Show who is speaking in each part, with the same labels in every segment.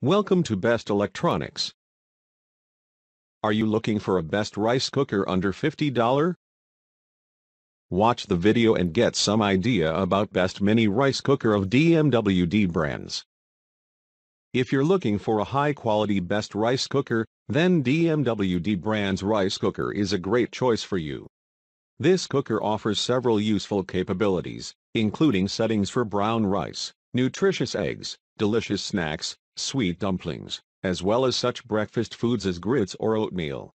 Speaker 1: Welcome to Best Electronics. Are you looking for a best rice cooker under $50? Watch the video and get some idea about best mini rice cooker of DMWD brands. If you're looking for a high-quality best rice cooker, then DMWD brand's rice cooker is a great choice for you. This cooker offers several useful capabilities, including settings for brown rice, nutritious eggs, delicious snacks, sweet dumplings, as well as such breakfast foods as grits or oatmeal.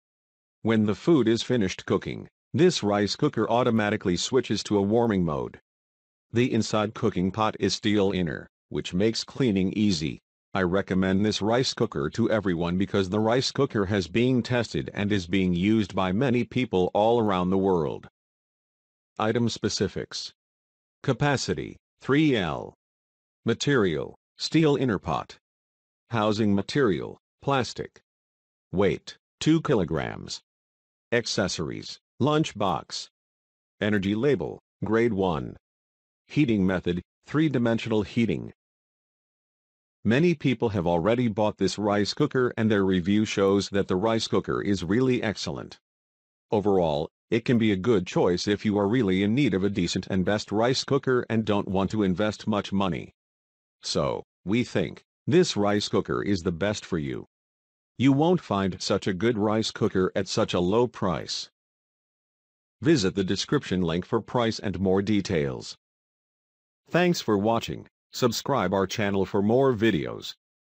Speaker 1: When the food is finished cooking, this rice cooker automatically switches to a warming mode. The inside cooking pot is steel inner, which makes cleaning easy. I recommend this rice cooker to everyone because the rice cooker has been tested and is being used by many people all around the world. Item specifics. Capacity, 3L. Material, steel inner pot. Housing material, plastic. Weight, 2 kilograms. Accessories, lunch box. Energy label, grade 1. Heating method, 3-dimensional heating. Many people have already bought this rice cooker and their review shows that the rice cooker is really excellent. Overall, it can be a good choice if you are really in need of a decent and best rice cooker and don't want to invest much money. So, we think this rice cooker is the best for you. You won't find such a good rice cooker at such a low price. Visit the description link for price and more details. Thanks for watching. Subscribe our channel for more videos.